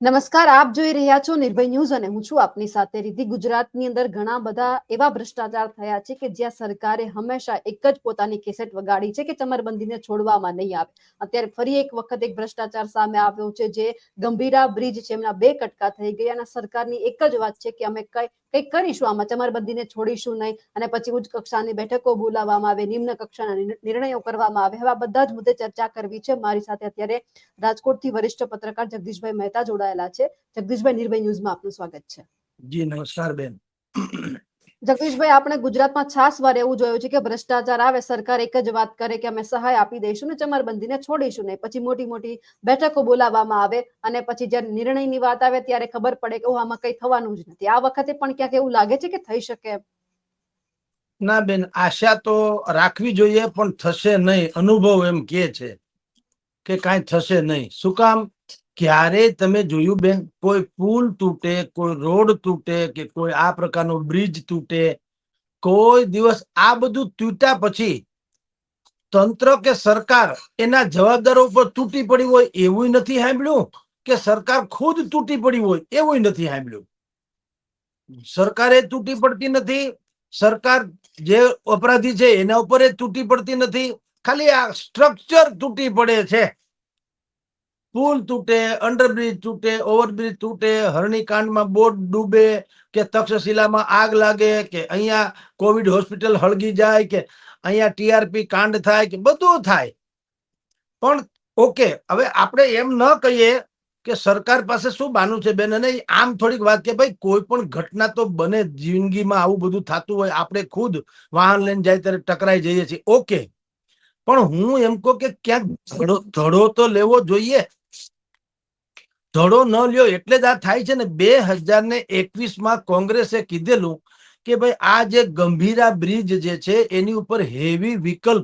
નમસ્કાર, આપ જોઈ રહ્યા છો નિર્ભય ન્યૂઝ અને હું છું આપની સાથે રિદ્ધિ. ગુજરાતની અંદર ઘણા બધા એવા ભ્રષ્ટાચાર થયા છે કે જ્યાં સરકારે હંમેશા એક જ પોતાની કેસેટ વગાડી છે કે ચમરબંધીને છોડવામાં નહીં આવે. અત્યારે ફરી એક વખત એક ભ્રષ્ટાચાર સામે આવ્યો છે જે ગંભીરા બ્રિજ છે એમના 2 કટકા થઈ ગયા અને સરકારની એક જ વાત છે કે અમે કંઈક કરીશું, આમાં ચમરબંધીને છોડીશું નહીં અને પછી ઉચ્ચ કક્ષાની બેઠકો બોલાવવામાં આવે, નિમ્ન કક્ષાના નિર્ણયો કરવામાં આવે. હવે આ બધા જ મુદ્દે ચર્ચા કરવી છે. મારી સાથે અત્યારે રાજકોટથી વરિષ્ઠ પત્રકાર જગદીશભાઈ મહેતા જોડાયેલા છે. જગદીશભાઈ, નિર્ભય ન્યૂઝમાં આપનું સ્વાગત છે. જી નમસ્કાર બેન. જગદીશભાઈ, આપણે ગુજરાતમાં છાસવાર એવું જોયું છે કે ભ્રષ્ટાચાર આવે, સરકાર એક જ વાત કરે કે અમે સહાય આપી દઈશું ને ચમરબંધીને છોડીશું નહીં. પછી મોટી મોટી બેઠકો બોલાવવામાં આવે અને પછી જ્યારે નિર્ણયની વાત આવે ત્યારે ખબર પડે કે આમાં કઈ થવાનું જ નથી. આ વખતે પણ ક્યાંક એવું લાગે છે કે થઈ શકે? ના બેન, આશા તો રાખવી જોઈએ પણ થશે નહીં. અનુભવ એમ કે છે કે કાંઈ થશે નહીં. શું કામ? ક્યારેય તમે જોયું બેન કોઈ પુલ તૂટે, કોઈ રોડ તૂટે કે કોઈ આ પ્રકારનો બ્રિજ તૂટે, કોઈ દિવસ આ બધું તૂટ્યા પછી તંત્ર કે સરકાર એના જવાબદારો ઉપર તૂટી પડી હોય એવું નથી સાંભળ્યું, કે સરકાર ખુદ તૂટી પડી હોય એવું નથી સાંભળ્યું. સરકારે તૂટી પડતી નથી, સરકાર જે અપરાધી છે એના ઉપર તૂટી પડતી નથી, ખાલી આ સ્ટ્રક્ચર તૂટી પડે છે. પુલ તૂટે, અંડરબ્રિજ તૂટે, ઓવરબ્રિજ તૂટે, હરણીકાંડમાં બોટ ડૂબે કે તક્ષશિલામાં આગ લાગે કે અહીંયા કોવિડ હોસ્પિટલ હળગી જાય કે અહીંયા ટીઆરપી કાંડ થાય કે બધું થાય. પણ ઓકે, હવે આપણે એમ ન કહીએ કે સરકાર પાસે શું બાનું છે બેન. અને આમ થોડીક વાત કે ભાઈ કોઈ પણ ઘટના તો બને જિંદગીમાં, આવું બધું થતું હોય, આપણે ખુદ વાહન લઈને જાય ત્યારે ટકરાઈ જઈએ છીએ, ઓકે. પણ હું એમ કહું કે ક્યાંક ધડો તો લેવો જોઈએ. ધડો ન લ્યો એટલે જ આ થાય છે ને. 2021માં કોંગ્રેસે કીધેલું કે ભાઈ આ જે ગંભીરા બ્રિજ જે છે એની ઉપર હેવી વ્હીકલ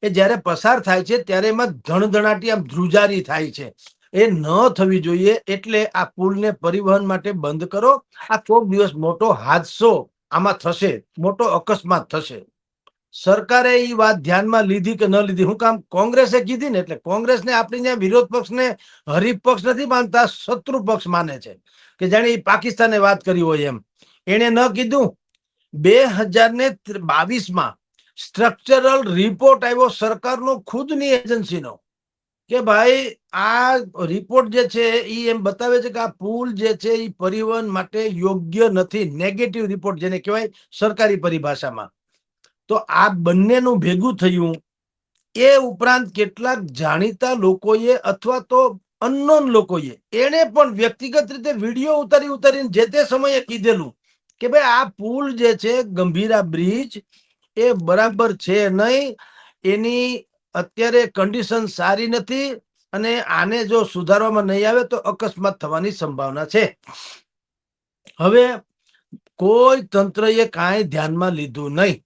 એ જ્યારે પસાર થાય છે ત્યારે એમાં ધણધણાટી આમ ધ્રુજારી થાય છે. એ ન થવી જોઈએ. એટલે આ પુલને પરિવહન માટે બંધ કરો. આ કોક દિવસ મોટો હાદસો આમાં થશે, મોટો અકસ્માત થશે. સરકારે એ વાત ધ્યાનમાં લીધી કે ન લીધી? હું કામ? કોંગ્રેસે કીધી ને એટલે કોંગ્રેસને આપણી ત્યાં વિરોધ પક્ષને હરીફ પક્ષ નથી માનતા, શત્રુ પક્ષ માને છે કે જાણે એ પાકિસ્તાને વાત કરી હોય એમ. એને ન કીધું. 2022માં સ્ટ્રક્ચરલ રિપોર્ટ આવ્યો સરકારનો, ખુદની એજન્સીનો, કે ભાઈ આ રિપોર્ટ જે છે એ એમ બતાવે છે કે આ પુલ જે છે એ પરિવહન માટે યોગ્ય નથી. નેગેટિવ રિપોર્ટ જેને કહેવાય સરકારી પરિભાષામાં. તો આ બંનેનું ભેગું થયું. એ ઉપરાંત કેટલાક જાણીતા લોકોએ અથવા તો અનનોન લોકોએ એને પણ વ્યક્તિગત રીતે વિડીયો ઉતારીને જે તે સમયે કીધેલું કે ભાઈ આ પુલ જે છે ગંભીરા બ્રિજ એ બરાબર છે નહીં, એની અત્યારે કન્ડિશન સારી નથી અને આને જો સુધારવામાં નહીં આવે તો અકસ્માત થવાની સંભાવના છે. હવે કોઈ તંત્રએ કાંઈ ધ્યાનમાં લીધું નહીં.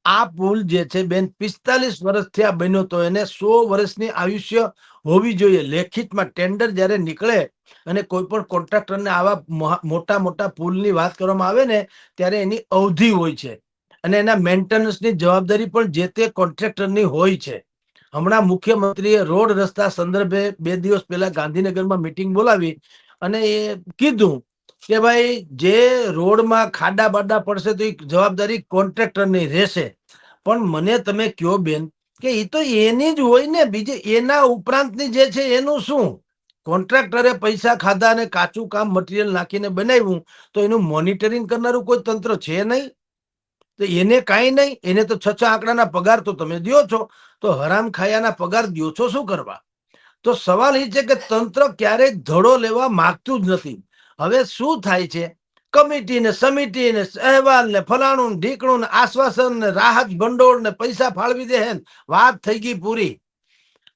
આ પુલ જે છે બેન 45 વર્ષથી આ બન્યો તો એને 100 વર્ષની આયુષ્ય હોવી જોઈએ. લેખિતમાં ટેન્ડર જ્યારે નીકળે અને કોઈ પણ કોન્ટ્રાક્ટરને આવા મોટા મોટા પુલની વાત કરવામાં આવે ને ત્યારે એની અવધિ હોય છે અને એના મેન્ટેનન્સની જવાબદારી પણ જે તે કોન્ટ્રાક્ટરની હોય છે. હમણાં મુખ્યમંત્રીએ રોડ રસ્તા સંદર્ભે 2 દિવસ પહેલા ગાંધીનગરમાં મીટિંગ બોલાવી અને એ કીધું કે ભાઈ જે રોડમાં ખાડા બાડા પડશે તો એ જવાબદારી કોન્ટ્રાક્ટરની રહેશે. પણ મને તમે કહો બેન કે એ તો એની જ હોય ને, બીજે એના ઉપરાંતની જે છે એનું શું? કોન્ટ્રાક્ટરે પૈસા ખાધા અને કાચું કામ મટીરિયલ નાખીને બનાવ્યું તો એનું મોનિટરિંગ કરનારું કોઈ તંત્ર છે નહીં. તો એને કાંઈ નહીં. એને તો 6 આંકડાના પગાર તો તમે દો છો, તો હરામ ખાયાના પગાર દો છો શું કરવા? તો સવાલ એ છે કે તંત્ર ક્યારેય ધડો લેવા માંગતું જ નથી. હવે શું થાય છે? કમિટી ને સમિતિ ને અહેવાલ ને ફલાણું ઢીકણું ને આશ્વાસન ને રાહત ભંડોળ ને પૈસા ફાળવી દે, વાત થઈ ગઈ પૂરી.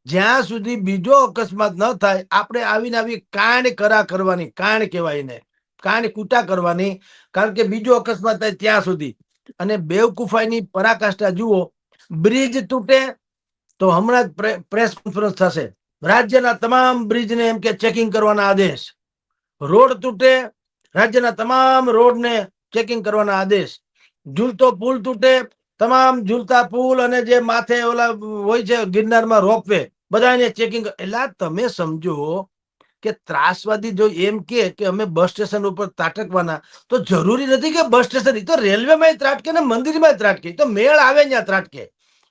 જ્યાં સુધી બીજો અકસ્માત ન થાય આપણે આવીને આવી કાંડ કરવાની, કાંડ કહેવાય ને, કાંડ કૂટા કરવાની, કારણ કે બીજો અકસ્માત થાય ત્યાં સુધી. અને બેવકૂફાઈની પરાકાષ્ઠા જુઓ. બ્રિજ તૂટે તો હમણાં જ પ્રેસ કોન્ફરન્સ થશે, રાજ્યના તમામ બ્રિજને એમ કે ચેકિંગ કરવાના આદેશ. રોડ તૂટે, રાજ્યના તમામ રોડને ચેકિંગ કરવાના આદેશ. ઝૂલતો પુલ તૂટે, તમામ ઝૂલતા પુલ અને જે માથે ઓલા હોય છે ગિરનારમાં રોપવે, બધાને ચેકિંગ. એટલે તમે સમજો કે ત્રાસવાદી જો એમ કે અમે બસ સ્ટેશન ઉપર ત્રાટકવાના, તો જરૂરી નથી કે બસ સ્ટેશન, એ તો રેલવેમાં ત્રાટકે ને મંદિરમાં ત્રાટકે, તો મેળ આવે ત્યાં ત્રાટકે.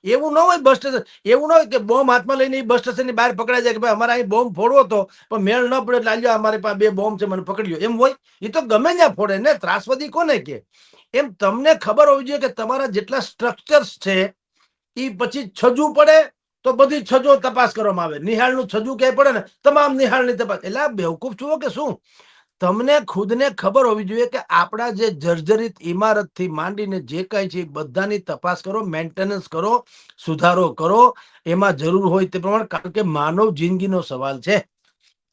એવું ન હોય બસ સ્ટેશન, એવું ન હોય કે બોમ્બ હાથમાં લઈને બસ સ્ટેશનની બહાર પકડાઈ જાય કે ભાઈ અમારે અહીં બોમ્બ ફોડવો હતો પણ મેળ ન પડે એટલે આલ્યો અમારી પાસે 2 બોમ્બ છે મને પકડ્યો, એમ હોય? એ તો ગમે ત્યાં ફોડે ને, ત્રાસવાદી કોને કે? એમ તમને ખબર હોવી જોઈએ કે તમારા જેટલા સ્ટ્રક્ચર્સ છે એ પછી છજુ પડે તો બધી છજો તપાસ કરવામાં આવે. નિહાળનું છજુ ક્યાંય પડે ને તમામ નિહાળની તપાસ. એટલે આ બેવકૂફ છો કે શું? તમને ખુદને ખબર હોવી જોઈએ કે આપણા જે જર્જરિત ઇમારતથી માંડીને જે કાંઈ છે એ બધાની તપાસ કરો, મેન્ટેનન્સ કરો, સુધારો કરો એમાં જરૂર હોય તે પ્રમાણે, કારણ કે માનવ જિંદગીનો સવાલ છે.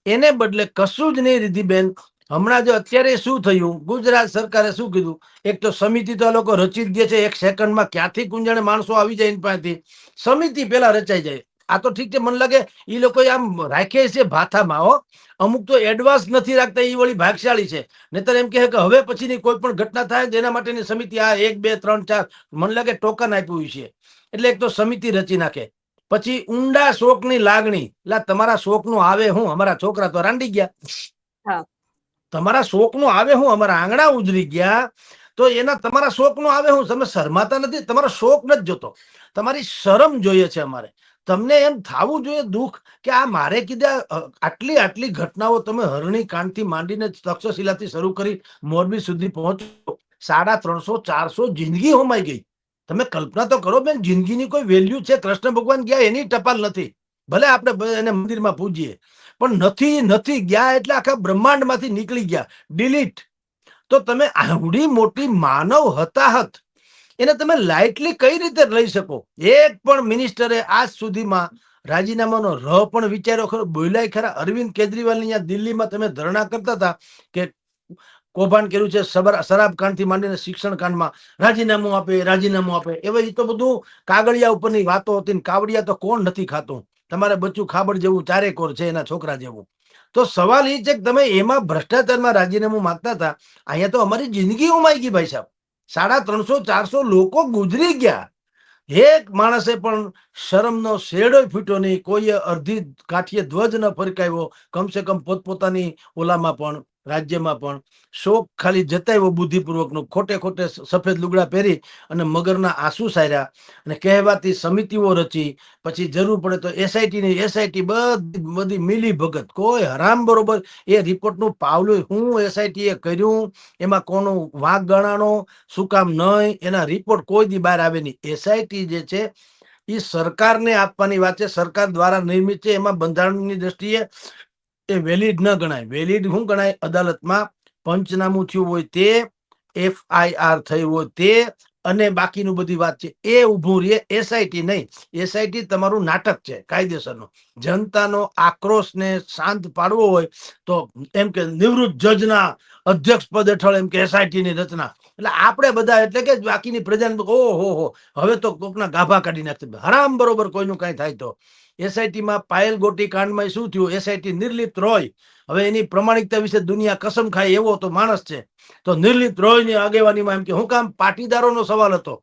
એને બદલે કશું જ નહીં. રિધિબેન, હમણાં જો અત્યારે શું થયું, ગુજરાત સરકારે શું કીધું, એક તો સમિતિ તો આ લોકો રચી જ દે છે, 1 સેકન્ડમાં ક્યાંથી કુંજાણે માણસો આવી જાય એની પાસેથી. સમિતિ પેલા રચાઈ જાય. આ તો ઠીક છે, મને લાગે એ લોકો આમ રાખે છે ભાથામાં. હો, અમુક તો એડવાન્સ નથી રાખતા, એ વળી ભાગશાળી છે. નહીતર એમ કહે કે હવે પછીની કોઈ પણ ઘટના થાય એના માટેની સમિતિ આ 1 2 3 4 મને લાગે ટોકન આપ્યું છે. એટલે એક તો સમિતિ રચી નાખે. પછી ઊંડા શોકની લાગણી, એટલે તમારા શોકનું આવે હું, અમારા છોકરા તો રાંડી ગયા. હા. તમારા શોકનું આવે હું, અમારા આંગણા ઉજળી ગયા, તો એના તમારા શોકનું આવે હું? તમે શરમાતા નથી, તમારો શોક નથી જોતો, તમારી શરમ જોઈએ છે અમારે. તમને એમ થવું જોઈએ દુઃખ કે આ મારે કીધા આટલી આટલી ઘટનાઓ, તમે હરણી કાંડથી માંડીને તક્ષશિલાથી શરૂ કરી મોરબી સુધી પહોંચો, 350 400 જિંદગી હોમાઈ ગઈ. તમે કલ્પના તો કરો બેન, જિંદગીની કોઈ વેલ્યુ છે? કૃષ્ણ ભગવાન ગયા એની ટપાલ નથી, ભલે આપણે એને મંદિરમાં પૂજીએ, પણ નથી ગયા એટલે આખા બ્રહ્માંડમાંથી નીકળી ગયા, ડિલીટ. તો તમે આવડી મોટી માનવ હતાહત એને તમે લાઇટલી કઈ રીતે લઈ શકો? એક પણ મિનિસ્ટરે આજ સુધીમાં રાજીનામાનો પણ વિચાર્યો ખરો? બોલાય ખરા? અરવિંદ કેજરીવાલ ની દિલ્હીમાં તમે ધરણા કરતા હતા કે કૌભાંડ કર્યું છે શરાબ કાંડથી માંડીને શિક્ષણ કાંડમાં, રાજીનામું આપે, રાજીનામું આપે. એવા એ તો બધું કાગળિયા ઉપરની વાતો હતી. કાવડિયા તો કોણ નથી ખાતું? તમારે બચ્ચું ખાબડ જેવું ચારેકોર છે, એના છોકરા જેવું. તો સવાલ એ છે કે તમે એમાં ભ્રષ્ટાચારમાં રાજીનામું માંગતા હતા, અહીંયા તો અમારી જિંદગી ઉમાઈ ગઈ ભાઈ સાહેબ. 350 400 લોકો ગુજરી ગયા. એક માણસે પણ શરમનો શેડો ફૂટ્યો નહીં, કોઈએ અડધી કાઠીએ ધ્વજ ન ફરકાવ્યો, કમસે કમ પોતપોતાની ઓલામાં પણ, રાજ્યમાં પણ. શોક ખાલી જતાવ્યો બુદ્ધિપૂર્વકનો, ખોટે ખોટે સફેદ લુગડા પહેરી અને મગરના આંસુ સાર્યા અને કહેવાતી સમિતિઓ રચી. પછી જરૂર પડે તો એસઆઈટી બધી મિલી ભગત, કોઈ હરામ બરોબર એ રિપોર્ટનું પાવલું હું એસઆઈટી એ કર્યું, એમાં કોનો વાંક ગણાનો, શું કામ નહીં, એના રિપોર્ટ કોઈ દી બહાર આવે નહીં. એસઆઈટી જે છે એ સરકારને આપવાની વાત છે, સરકાર દ્વારા નિર્મિત છે. એમાં બંધારણની દ્રષ્ટિએ એ વેલિડ ન ગણાય. વેલિડ શું ગણાય? અદાલતમાં પંચનામું થયું હોય તે, FIR થયું હોય તે, અને બાકીનું બધી વાત છે એ ઉભું રહે. એસઆઈટી નહીં. એસઆઈટી તમારું નાટક છે કાયદેસરનું. જનતાનો આક્રોશને શાંત પાડવો હોય તો એમ કે નિવૃત્ત જજના અધ્યક્ષ પદ હેઠળ એમ કે એસઆઈટી ની રચના. એટલે આપણે બધા એટલે કે બાકીની પ્રજાને ઓહો હવે તો કોકના ગાભા કાઢી નાખશે. હરામ બરોબર કોઈનું કઈ થાય તો. એસઆઈટીમાં પાયલ ગોટી કાંડમાં શું થયું? એસઆઈટી નિર્લિપ્ત રોય, હવે એની પ્રમાણિકતા વિશે દુનિયા કસમ ખાય એવો તો માણસ છે. તો નિર્લિપ્ત રોયની આગેવાનીમાં એમ કે હું કામ? પાટીદારોનો સવાલ હતો,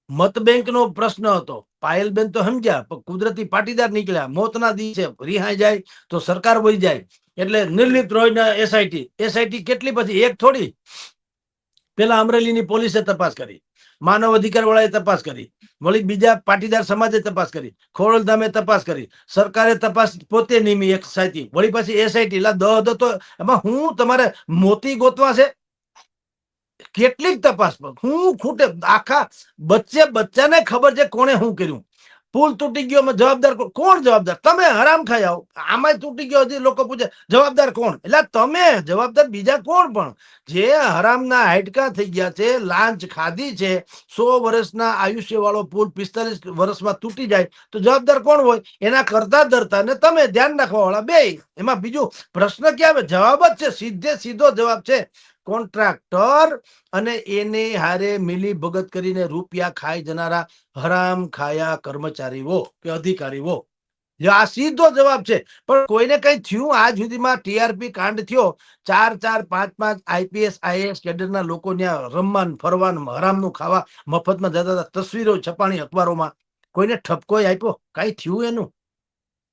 મત બેંકનો પ્રશ્ન હતો. પાયલબેન તો સમજ્યા, પણ કુદરતી પાટીદાર નીકળ્યા. મોતના દિવસે રિહાઈ જાય તો સરકાર વહી જાય. એટલે નિર્લિપ્ત રોયના એસઆઈટી કેટલી? પછી એક થોડી. પેલા અમરેલીની પોલીસે તપાસ કરી, માનવ અધિકાર વાળાએ તપાસ કરી, વળી બીજા પાટીદાર સમાજે તપાસ કરી, ખોડલધામે તપાસ કરી, સરકારે તપાસ પોતે નિમી એક સાઈટી, વળી પાછી એસઆઈટી. દહ તો એમાં હું તમારે મોતી ગોતવા છે? કેટલીક તપાસ હું ખૂટે? આખા બચ્ચાને ખબર છે કોણે શું કર્યું. પુલ તૂટી ગયો, જવાબદાર કોણ? જવાબદાર તમે હરામ ખાઈ આવો. આમાં તૂટી ગયો, હજી લોકો પૂછે જવાબદાર કોણ? એટલે તમે જવાબદાર, બીજા કોણ? પણ જે હરામના હાડકા થઈ ગયા છે, લાંચ ખાધી છે, 100 વર્ષના આયુષ્ય વાળો પુલ 45 વર્ષમાં તૂટી જાય તો જવાબદાર કોણ હોય? એના કરતા ધરતા ને તમે ધ્યાન રાખવા વાળા બે. એમાં બીજું પ્રશ્ન ક્યાં આવે? જવાબ જ છે, સીધો જવાબ છે. કોન્ટ્રાક્ટર અને એને હારે મિલી ભગત કરીને રૂપિયા ખાઈ જનારા હરામ ખાયા કર્મચારીઓ કે અધિકારીઓ. આ સીધો જવાબ છે. પણ કોઈને કઈ થયું આજ સુધીમાં? ટીઆરપી કાંડ થયો, 4 4 5 5 આઈપીએસ આઈએએસ કેડરના લોકો ત્યાં રમવાન ફરવાન હરામનું ખાવા મફતમાં જતા હતા. તસવીરો છપાણી અખબારોમાં. કોઈને ઠપકો આપ્યો? કઈ થયું એનું?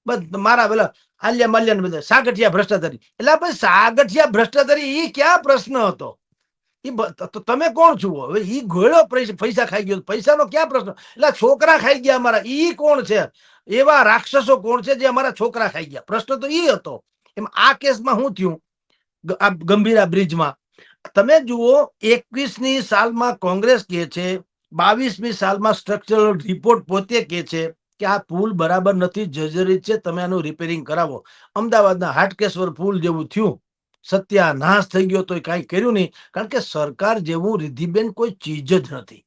બસ મારા પેલા આલિયા માલ્યા બધા સાગઠિયા ભ્રષ્ટાચારી. એટલે ભાઈ સાગઠિયા ભ્રષ્ટાચારી ઈ ક્યાં પ્રશ્ન હતો? તો તમે કોણ છો? હવે ઈ ગોળો પૈસા ખાઈ ગયો, પૈસાનો ક્યાં પ્રશ્ન? એટલે છોકરા ખાઈ ગયા અમારા, ઈ કોણ છે? એવા રાક્ષસો કોણ છે જે અમારા છોકરા ખાઈ ગયા? પ્રશ્ન તો ઈ હતો. એમ આ કેસમાં શું થયું? આ ગંભીરા બ્રિજમાં તમે જુઓ, 21મી સાલમાં કોંગ્રેસ કહે છે, 22મી સાલમાં સ્ટ્રક્ચરલ રિપોર્ટ પોતે કહે છે કે આ પુલ બરાબર નથી, જર્જરિત છે, તમે આનું રિપેરિંગ કરાવો. અમદાવાદના હાટકેશ્વર પુલ જેવું થયું, સત્યાનાશ થઈ ગયો, તો કાંઈ કર્યું નહીં. કારણ કે સરકાર જેવું રિદ્ધિબેન કોઈ ચીજ જ નથી.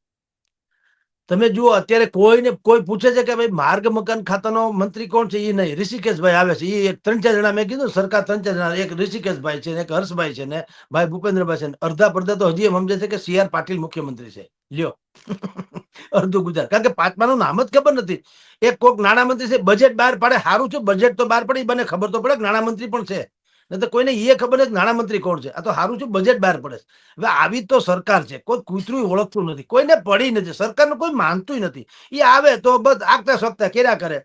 તમે જુઓ, અત્યારે કોઈને કોઈ પૂછે છે કે ભાઈ માર્ગ મકાન ખાતાનો મંત્રી કોણ છે? એ નહીં, ઋષિકેશભાઈ આવે છે. એ 3-4 જણા મેં કીધું, સરકાર 3-4 જણા, એક ઋષિકેશભાઈ છે, એક હર્ષભાઈ છે ને ભાઈ ભૂપેન્દ્રભાઈ છે. અડધા પડધા તો હજી એમ સમજે છે કે CR પાટીલ મુખ્યમંત્રી છે. લ્યો અડધું ગુજરાત, કારણ કે પાંચમાનું નામ જ ખબર નથી. એક કોક નાણામંત્રી છે, બજેટ બહાર પાડે, સારું છે, બજેટ તો બહાર પડે, બને ખબર તો પડે કે નાણામંત્રી પણ છે. નહીં તો કોઈને એ ખબર નથી નાણામંત્રી કોણ છે. આ તો સારું છે, બજેટ બહાર પડે. હવે આવી તો સરકાર છે, કોઈ કૂતરું ઓળખતું નથી, કોઈને પડી નથી, સરકારનું કોઈ માનતું નથી. એ આવે તો બસ આગતા સપ્તાહ કર્યા કરે,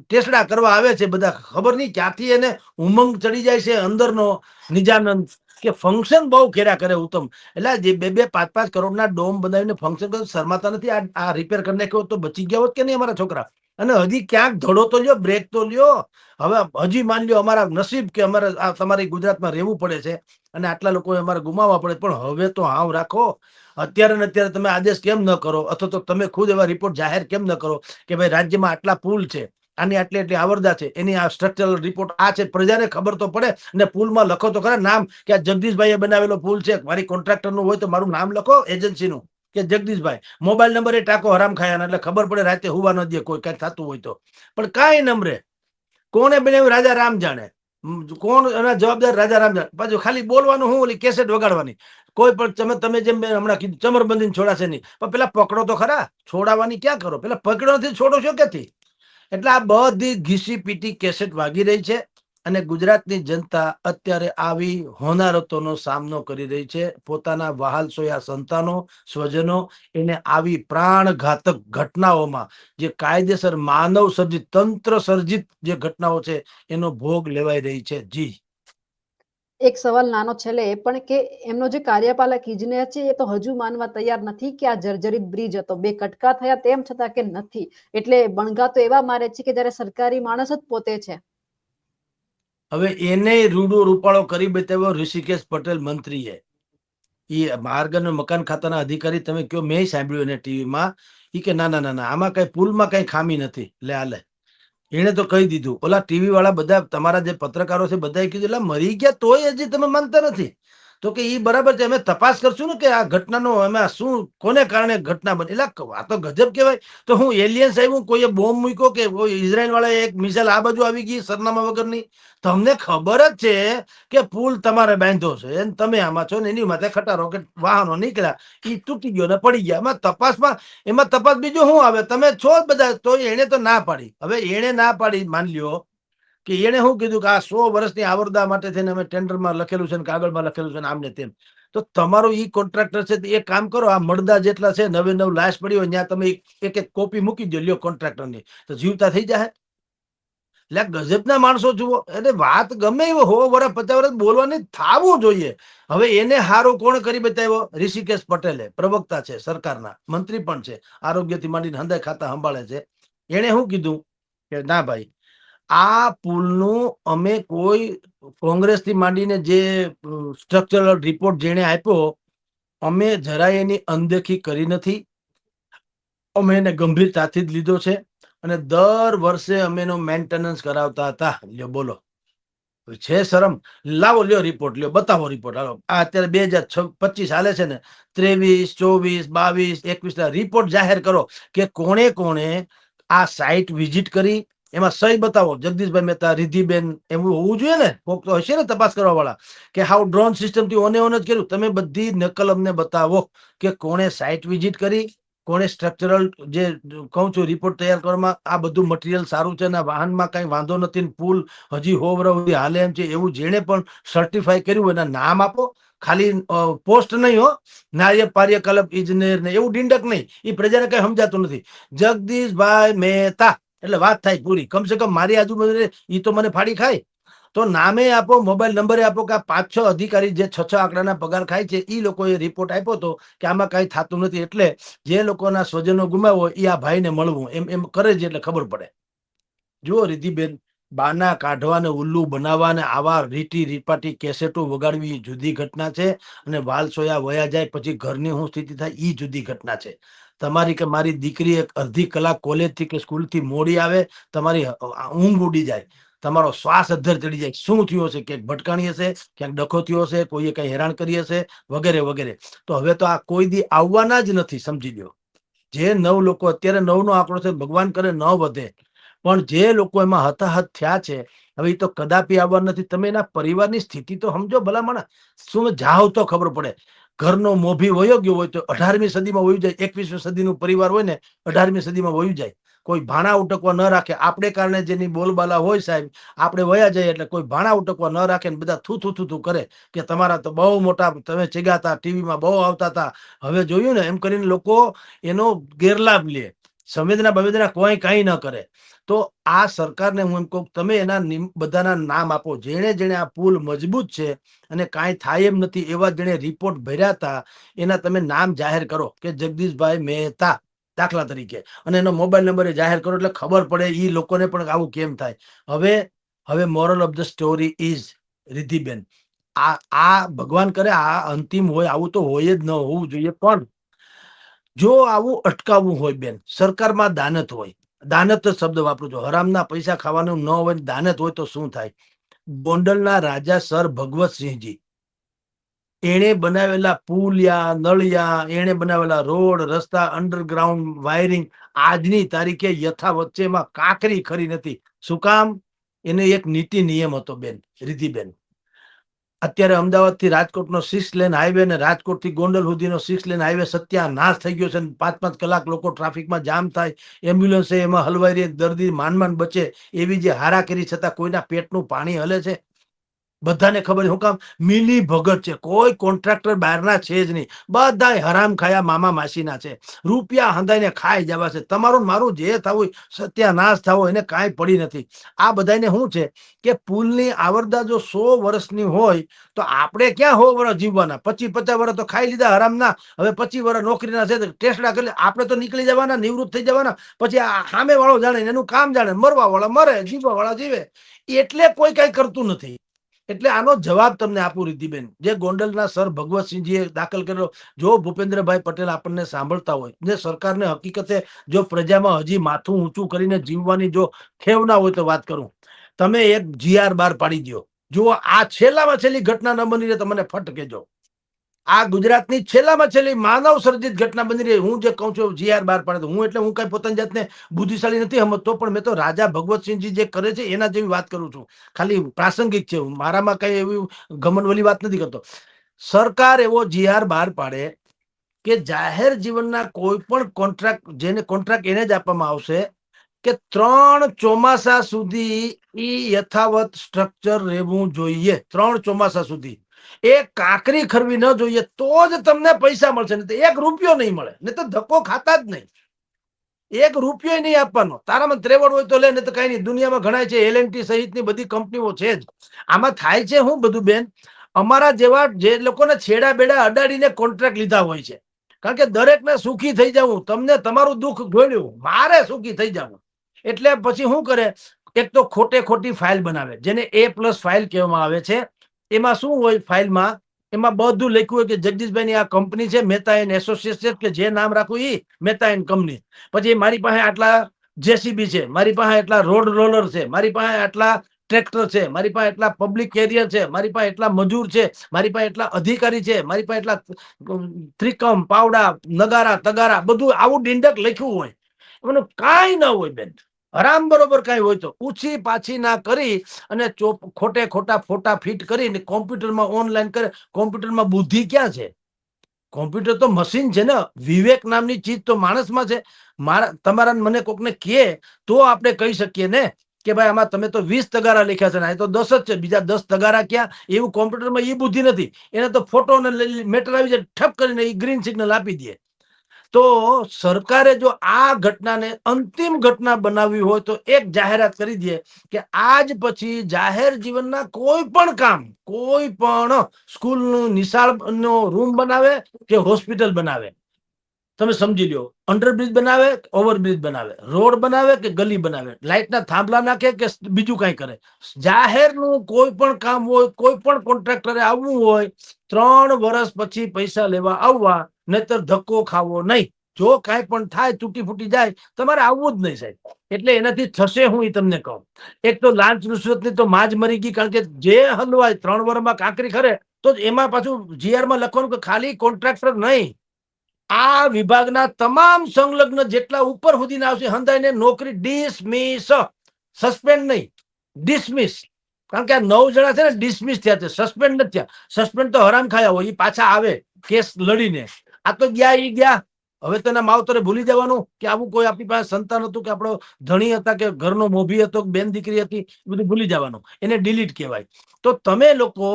ટેસડા કરવા આવે છે બધા. ખબર નહીં ક્યાંથી એને ઉમંગ ચડી જાય છે અંદરનો નિજાનંદ, કે ફંક્શન બહુ કર્યા કરે ઉત્તમ. એટલે જે 2-5 કરોડના ડોમ બનાવીને ફંક્શન કરે, શરમાતા નથી? આ રિપેર કરી નાખ્યો તો બચી ગયા હોત કે નહીં અમારા છોકરા? અને હજી ક્યાંક ધડો તો લ્યો, બ્રેક તો લ્યો. હવે હજી માન લ્યો અમારા નસીબ કે અમારે તમારી ગુજરાતમાં રહેવું પડે છે અને આટલા લોકો અમારે ગુમાવવા પડે, પણ હવે તો હાવ રાખો. અત્યારે ને અત્યારે તમે આદેશ કેમ ન કરો, અથવા તો તમે ખુદ એવા રિપોર્ટ જાહેર કેમ ન કરો કે ભાઈ રાજ્યમાં આટલા પુલ છે, આની આટલી એટલી આવરદા છે, એની આ સ્ટ્રક્ચરલ રિપોર્ટ આ છે, પ્રજાને ખબર તો પડે. અને પુલમાં લખો તો ખરા નામ, કે આ જગદીશભાઈએ બનાવેલો પુલ છે. મારી કોન્ટ્રાક્ટરનું હોય તો મારું નામ લખો, એજન્સીનું, કે જગદીશભાઈ. મોબાઈલ નંબર એ ટાકો હરામ ખાયા, એટલે ખબર પડે, રાતે હુવા ન દે કોઈ, કઈક થતું હોય તો. પણ કાંઈ નંબરે કોને બનાવ્યું રાજા રામ જાણે, કોણ એના જવાબદાર રાજા રામ જાણે. પાછું ખાલી બોલવાનું, હું ઓલી કેસેટ વગાડવાની. કોઈ પણ તમે જેમ હમણાં કીધું ચમરબંધીને છોડાશે નહીં, પણ પેલા પકડો તો ખરા. છોડાવવાની ક્યાં કરો? પેલા પકડો નથી, છોડો છો ક્યાંથી? એટલે આ બધી ઘીસી પીટી કેસેટ વાગી રહી છે. અને ગુજરાતની જનતા અત્યારે આવી હોનારતોનો સામનો કરી રહી છે. પોતાના વહાલસોયા સંતાનો, સ્વજનો, એને આવી પ્રાણઘાતક ઘટનાઓમાં, જે કાયદેસર માનવ સર્જિત, તંત્ર સર્જિત જે ઘટનાઓ છે, એનો ભોગ લેવાઈ રહી છે. જી, એક સવાલ નાનો છેલ્લે એ પણ કે એમનો જે કાર્યપાલક ઇજનેર છે એ તો હજુ માનવા તૈયાર નથી કે આ જર્જરિત બ્રિજ હતો. 2 કટકા થયા તેમ છતાં કે નથી. એટલે બણગા તો એવા મારે છે કે જયારે સરકારી માણસ જ પોતે છે. હવે એને રૂડો રૂપાળો કરી બતાવ્યો ઋષિકેશ પટેલ મંત્રીએ. એ માર્ગ અને મકાન ખાતાના અધિકારી, તમે કયો, મેં સાંભળ્યું એને ટીવીમાં. એ કે ના ના ના ના, આમાં કઈ પુલમાં કઈ ખામી નથી. લે આલે, એને તો કહી દીધું. ઓલા ટીવી વાળા બધા તમારા જે પત્રકારો છે બધાએ કીધું, એટલે મરી ગયા તોય હજી તમે માનતા નથી? તો કે એ બરાબર છે, અમે તપાસ કરશું ને કે આ ઘટનાનો એમાં શું, કોને કારણે ઘટના બની. એટલે આ તો ગજબ કહેવાય. તો હું એલિયન્સ આવ્યું, કોઈએ બોમ્બ મૂક્યો, કે કોઈ ઇઝરાયલ વાળા એક મિસાઇલ આ બાજુ આવી ગઈ સરનામા વગરની? તમને ખબર જ છે કે પુલ તમારે બાંધ્યો છે, અને તમે આમાં છો ને એની માથે ખટારો કે વાહનો નીકળ્યા, એ તૂટી ગયો ને પડી ગયા. એમાં તપાસ બીજું શું આવે? તમે છો જ બધા. તો એને તો ના પાડી. હવે એને ના પાડી, માન લ્યો કે એને શું કીધું કે આ 100 વર્ષની આવરદા માટે થઈને અમે ટેન્ડરમાં લખેલું છે ને કાગળમાં લખેલું છે ને આમને તેમ. તો તમારો ઈ કોન્ટ્રાક્ટર છે, એ કામ કરો, આ મળદા જેટલા છે, 9 લાશ પડી હોય ત્યાં તમે એક એક કોપી મૂકી દો, લ્યો કોન્ટ્રાક્ટરની, તો જીવતા થઈ જાય. એટલે ગજબના માણસો જુઓ. એટલે વાત ગમે એવો 100 વર્ષ 50 વર્ષ બોલવાની થાવું જોઈએ. હવે એને હારો કોણ કરી બતાવ્યો? ઋષિકેશ પટેલે. પ્રવક્તા છે સરકારના, મંત્રી પણ છે, આરોગ્યથી માંડીને હંધાય ખાતા સંભાળે છે. એને શું કીધું કે ના ભાઈ, આ પુલનું અમે કોઈ કોંગ્રેસથી માંડીને જે સ્ટ્રક્ચરલ રિપોર્ટ જેને આપ્યો, અમે જરાય એની અનદેખી કરી નથી. અમે એને ગંભીરતાથી જ લીધો છે અને દર વર્ષે અમે એનો મેન્ટેનન્સ કરાવતા હતા. લ્યો બોલો, છે શરમ? લાવો, લ્યો રિપોર્ટ, લ્યો બતાવો રિપોર્ટ. હાલો, આ અત્યારે 2025 હાલે છે ને, 23, 24, 22, 21 ના રિપોર્ટ જાહેર કરો કે કોણે કોણે આ સાઇટ વિઝિટ કરી, એમાં સહી બતાવો. જગદીશભાઈ મહેતા, રિદ્ધિબેન, એવું હોવું જોઈએ ને, કોક તો હશે ને તપાસ કરવા વાળા, કે હાવ ડ્રોન સિસ્ટમ થી ઓને જ કર્યું. તમે બધી નકલ અમને બતાવો કે કોણે સાઇટ વિઝિટ કરી, કોણે સ્ટ્રક્ચરલ જે કહું છું રિપોર્ટ તૈયાર કરવામાં, આ બધું મટીરિયલ સારું છે ને વાહનમાં કઈ વાંધો નથી, પુલ હજી હોવરવધી હાલે એમ છે, એવું જેને પણ સર્ટિફાઈ કર્યું એના નામ આપો. ખાલી પોસ્ટ નહીં હો, નાયબ કાર્યકલાપ ઇજનેર ને એવું ડીંડક નહીં, એ પ્રજાને કઈ સમજાતું નથી. જગદીશભાઈ મહેતા, એટલે વાત થાય પૂરી. કમસે કમ મારી આજુબાજુ ઈ તો મને ફાડી ખાય. તો નામે આપો, મોબાઈલ નંબરે આપો કે આ 5-6 અધિકારી જે 6-6 આંકડાના પગાર ખાય છે, ઈ લોકોએ રિપોર્ટ આપ્યો હતો કે આમાં કઈ થતું નથી. એટલે જે લોકોના સ્વજનો ગુમાવો એ આ ભાઈને મળવું એમ એમ કરે છે એટલે ખબર પડે. જુઓ રિદ્ધિબેન, બાના કાઢવાને ઉલ્લુ બનાવવાને આવા રીટી રીપાટી કેસેટો વગાડવી ઈ જુદી ઘટના છે, અને વાલસોયા વયા જાય પછી ઘરની શું સ્થિતિ થાય ઈ જુદી ઘટના છે. તમારી કે મારી દીકરી એક અડધી કલાક કોલેજથી કે સ્કૂલથી મોડી આવે, તમારી ઊંઘ ઉડી જાય, તમારો શ્વાસ અદ્ધર ચડી જાય. શું થયું હશે? ક્યાંક ભટકાણી હશે, ક્યાંક ડખો થયો હશે, કોઈએ કઈ હેરાન કરી હશે, વગેરે વગેરે. તો હવે તો આ કોઈ દી આવવાના જ નથી, સમજી લ્યો. જે 9 લોકો અત્યારે 9 નો આંકડો છે, ભગવાન કરે ન વધે, પણ જે લોકો એમાં હતાહત થયા છે, હવે એ તો કદાપી આવવા નથી. તમે એના પરિવારની સ્થિતિ તો સમજો ભલામણ. શું જાઓ તો ખબર પડે. ઘરનો મોભી વયો ગયો હોય તો 18મી સદીમાં વયું જાય. 21મી સદીનું પરિવાર હોય ને 18મી સદીમાં વયું જાય. કોઈ ભાણા ઉટકવા ન રાખે. આપણે કારણે જેની બોલબાલા હોય સાહેબ, આપણે વયા જઈએ એટલે કોઈ ભાણા ઉટકવા ન રાખે ને બધા થૂ થૂ થૂ થૂ કરે કે તમારા તો બહુ મોટા, તમે ચીગાતા, ટીવીમાં બહુ આવતા હતા, હવે જોયું ને, એમ કરીને લોકો એનો ગેરલાભ લે. સંવેદના બવેદના કોઈ કઈ ન કરે. તો આ સરકારને હું એમ કહું, તમે એના બધાના નામ આપો. જેણે જેણે આ પુલ મજબૂત છે અને કાંઈ થાય એમ નથી એવા જેણે રિપોર્ટ ભર્યા હતા, એના તમે નામ જાહેર કરો કે જગદીશભાઈ મહેતા દાખલા તરીકે, અને એનો મોબાઈલ નંબર જાહેર કરો એટલે ખબર પડે એ લોકોને પણ આવું કેમ થાય. હવે હવે moral of the story is, રિદ્ધિબેન, આ ભગવાન કરે આ અંતિમ હોય, આવું તો હોય જ ન હોવું જોઈએ. પણ જો આવું અટકાવવું હોય બેન, સરકારમાં દાનત હોય, દાનત જ શબ્દ વાપરું છું, હરામના પૈસા ખાવાનું ન હોય, દાનત હોય તો શું થાય? ગોંડલના રાજા સર ભગવતસિંહજી, એણે બનાવેલા પુલિયા, નળિયા, એણે બનાવેલા રોડ, રસ્તા, અંડરગ્રાઉન્ડ વાયરિંગ આજની તારીખે યથાવત છે. એમાં કાંકરી ખરી નથી. શું કામ? એને એક નીતિ નિયમ હતો બેન, રિદ્ધિબેન. અત્યારે અમદાવાદ થી રાજકોટનો 6 લેન હાઈવે ને રાજકોટ થી ગોંડલ સુધીનો 6 લેન હાઈવે સત્યાનાશ થઈ ગયો છે. 5-5 કલાક લોકો ટ્રાફિકમાં જામ થાય, એમ્બ્યુલન્સ એમાં હલવાઈ રહી, દર્દી માંડ બચે, એવી જે હારાકરી છતાં કોઈના પેટનું પાણી હલે છે. બધાને ખબર છે. શું કામ? મિલી ભગત છે. કોઈ કોન્ટ્રાક્ટર બહારના છે જ નહીં. બધા હરામ ખાયા મામા માસીના છે. રૂપિયા હંધાઈને ખાઈ જવા છે. તમારું મારું જે થવું સત્યાનાશ થવો એને કાંઈ પડી નથી. આ બધાને શું છે કે પુલની આવરદા જો 100 વર્ષની હોય તો આપણે ક્યાં 100 વર્ષ જીવવાના? 25-50 વર્ષ તો ખાઈ લીધા હરામના. હવે 25 વર્ષ નોકરીના છે, ટેસ્ટડા કરી આપણે તો નીકળી જવાના, નિવૃત્ત થઈ જવાના. પછી આ સામે વાળો જાણે, એનું કામ જાણે. મરવા વાળા મરે, જીવવા વાળા જીવે. એટલે કોઈ કઈ કરતું નથી. એટલે આનો જવાબ તમને આપું રિદ્ધિબેન, જે ગોંડલના સર ભગવતસિંહજીએ દાખલ કરેલો, જો ભૂપેન્દ્રભાઈ પટેલ આપણને સાંભળતા હોય ને, સરકારને હકીકતે જો પ્રજામાં હજી માથું ઊંચું કરીને જીવવાની જો ખેવ ના હોય તો વાત કરું, તમે એક GR બહાર પાડી દો. જો આ છેલ્લામાં છેલ્લી ઘટના ન બની રહે તો મને ફટ કહેજો. આ ગુજરાતની છેલ્લામાં છેલ્લી માનવ સર્જિત ઘટના બની રહી. હું જે કહું છું GR બહાર પાડે, હું એટલે હું કઈ પોતાની જાતને બુદ્ધિશાળી નથી સમજતો, પણ મેં તો રાજા ભગવતસિંહજી જે કરે છે એના જેવી વાત કરું છું. ખાલી પ્રાસંગિક છે, મારામાં કઈ એવી ગમનવલી વાત નથી કરતો. સરકાર એવો GR બહાર પાડે કે જાહેર જીવનના કોઈ પણ કોન્ટ્રાક્ટ, જેને કોન્ટ્રાક્ટ એને જ આપવામાં આવશે કે 3 ચોમાસા સુધી ઈ યથાવત સ્ટ્રક્ચર રહેવું જોઈએ. 3 ચોમાસા સુધી એ કાંકરી ખરવી ન જોઈએ, તો જ તમને પૈસા મળશે. નહીં તો 1 રૂપિયો નહીં મળે, નહીં તો ધક્કો ખાતા જ નહીં. 1 રૂપિયો નહીં આપવાનો. તારામાં ત્રેવડ હોય તો લે, નહીં તો કઈ નહીં. દુનિયામાં ઘણા છે, LNT સહિતની બધી કંપનીઓ છે જ. આમાં થાય છે હું બધું બેન, અમારા જેવા જે લોકોને છેડા બેડા અડાડીને કોન્ટ્રાક્ટ લીધા હોય છે. કારણ કે દરેકને સુખી થઈ જવું, તમને તમારું દુઃખ ગોળ્યું, મારે સુખી થઈ જવું. એટલે પછી શું કરે? એક તો ખોટી ફાઇલ બનાવે, જેને A+ ફાઇલ કહેવામાં આવે છે. એમાં શું હોય ફાઇલમાં? એમાં બધું લખ્યું હોય કે જગદીશભાઈની આ કંપની છે, મહેતા એન્ડ એસોસિએટ, કે જે નામ રાખવું એ મહેતા એન્ડ કંપની. પછી મારી પાસે આટલા JCB છે, મારી પાસે આટલા રોડ રોલર છે, મારી પાસે આટલા ટ્રેક્ટર છે, મારી પાસે એટલા પબ્લિક કેરિયર છે, મારી પાસે એટલા મજૂર છે, મારી પાસે એટલા અધિકારી છે, મારી પાસે એટલા ત્રિકમ, પાવડા, નગારા, તગારા, બધું આવું ડિંડક લખ્યું હોય. એનું કાંઈ ન હોય બેન. હરામ બરોબર કાંઈ હોય તો પૂછી પાછી ના કરી અને ખોટા ફોટા ફિટ કરીને કોમ્પ્યુટરમાં ઓનલાઈન કરે. કોમ્પ્યુટરમાં બુદ્ધિ ક્યાં છે? કોમ્પ્યુટર તો મશીન છે ને. વિવેક નામની ચીજ તો માણસમાં છે. તમારા મને કોકને કહે તો આપણે કહી શકીએ ને કે ભાઈ આમાં તમે તો 20 તગારા લખ્યા છે ને, તો 10 જ છે, બીજા 10 તગારા ક્યાં? એવું કોમ્પ્યુટરમાં એ બુદ્ધિ નથી. એને તો ફોટો ને મેટર આવી જાય, ઠપ કરીને એ ગ્રીન સિગ્નલ આપી દે. તો સરકારે જો આ ઘટનાને અંતિમ ઘટના બનાવવી હોય તો એક જાહેરાત કરી દે કે આજ પછી જાહેર જીવનના કોઈ પણ કામ, કોઈ પણ સ્કૂલનું નિશાળનો રૂમ બનાવે કે હોસ્પિટલ બનાવે, તમે સમજી લ્યો, અંડરબ્રિજ બનાવે, ઓવરબ્રિજ બનાવે, રોડ બનાવે કે ગલી બનાવે, લાઇટના થાંભલા નાખે કે બીજું કઈ કરે, જાહેરનું કોઈ પણ કામ હોય, કોઈ પણ કોન્ટ્રાક્ટરે આવવું હોય, 3 વર્ષ પછી પૈસા લેવા આવવા, નહીતર ધક્કો ખાવો નહીં. જો કાંઈ પણ થાય, તૂટી ફૂટી જાય, તમારે આવવું જ નહીં સાહેબ. એટલે એનાથી થશે હું એ તમને કહું. એક તો લાંચ રૂશ્વતની તો માં જ મરી ગઈ, કારણ કે જે હલવાય 3 વર્ષમાં કાંકરી ખરે તો એમાં પાછું જીઆરમાં લખવાનું કે ખાલી કોન્ટ્રાક્ટર નહીં, આ વિભાગના તમામ સંલગ્ન જેટલા ઉપર સુધીના આવશે હંધાઈને નોકરી ડિસમિસ, સસ્પેન્ડ નહીં, ડિસમિસ. કારણ કે આ 9 જણા છે ને ડિસમિસ થયા છે, સસ્પેન્ડ નથી થયા. સસ્પેન્ડ તો હરામ ખાયા હોય, એ પાછા આવે કેસ લડીને. આ તો ગયા ઈ ગયા. હવે તેના માવતરે ભૂલી જવાનું કે આવું કોઈ આપણી પાસે સંતાન હતું, કે આપણો ધણી હતા, કે ઘરનો મોભી હતો, કે બેન દીકરી હતી, બધું ભૂલી જવાનું. એને ડિલીટ કહેવાય. તો તમે લોકો,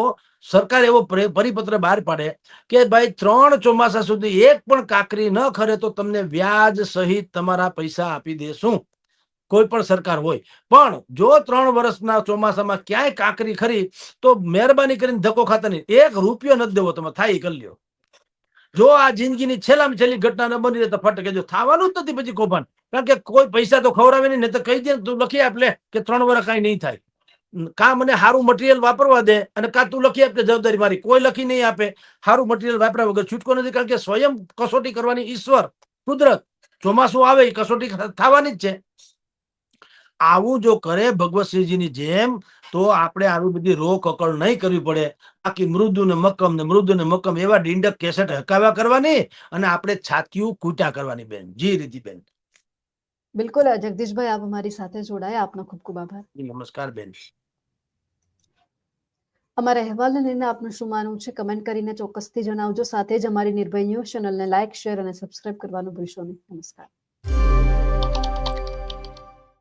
સરકાર એવો પરિપત્ર બહાર પાડે કે ભાઈ 3 ચોમાસા સુધી એક પણ કાકરી ન ખરે તો તમને વ્યાજ સહિત તમારા પૈસા આપી દેશું. કોઈ પણ સરકાર હોય. પણ જો 3 વર્ષના ચોમાસામાં ક્યાંય કાકરી ખરી તો મહેરબાની કરીને ધક્કો ખાતા નહીં, 1 રૂપિયો નથી દેવો, તમે થાય એ કરી લ્યો. જો આ જિંદગીની છેલ્લામાં છેલ્લી ઘટના ન બની રહે તો ફટ કહેજો, થવાનું જ નથી પછી કૌભાંડ. કારણ કે કોઈ પૈસા તો ખવડાવે નહીં, તો કહી દે તું લખી આપ લે કે 3 વર્ષ કઈ નહીં થાય. કા મને સારું મટીરિયલ વાપરવા દે, અને કા તું લખી આપ કે જવાબદારી મારી. કોઈ લખી નહીં આપે. સારું મટીરિયલ વાપર્યા વગર છૂટકો નથી, કારણ કે સ્વયં કસોટી કરવાની ઈશ્વર, કુદરત. ચોમાસું આવે એ કસોટી થવાની જ છે. આવું જો કરે ભગવતસિંહજીની જેમ, તો આપણે આવી બધી રોક અકળ નહીં કરવી પડે. બાકી મૃદુ ને મક્કમ એવા ડીંડક કેસેટ હકાવ્યા કરવાની, અને આપણે છાતીયું કૂટ્યા કરવાની. બેન જી રીતિબેન. બિલકુલ જગદીશભાઈ, આપ અમારી સાથે જોડાયા, આપનો ખૂબ ખૂબ આભાર. નમસ્કાર બેન. અમારા અહેવાલને લઈને આપનું શું માનવું છે, કમેન્ટ કરીને ચોક્કસથી જણાવજો. સાથે જ અમારી નિર્ભય ન્યૂઝ ચેનલને લાઇક, શેર અને સબસ્ક્રાઇબ કરવાનું ભૂલશો નહીં. નમસ્કાર.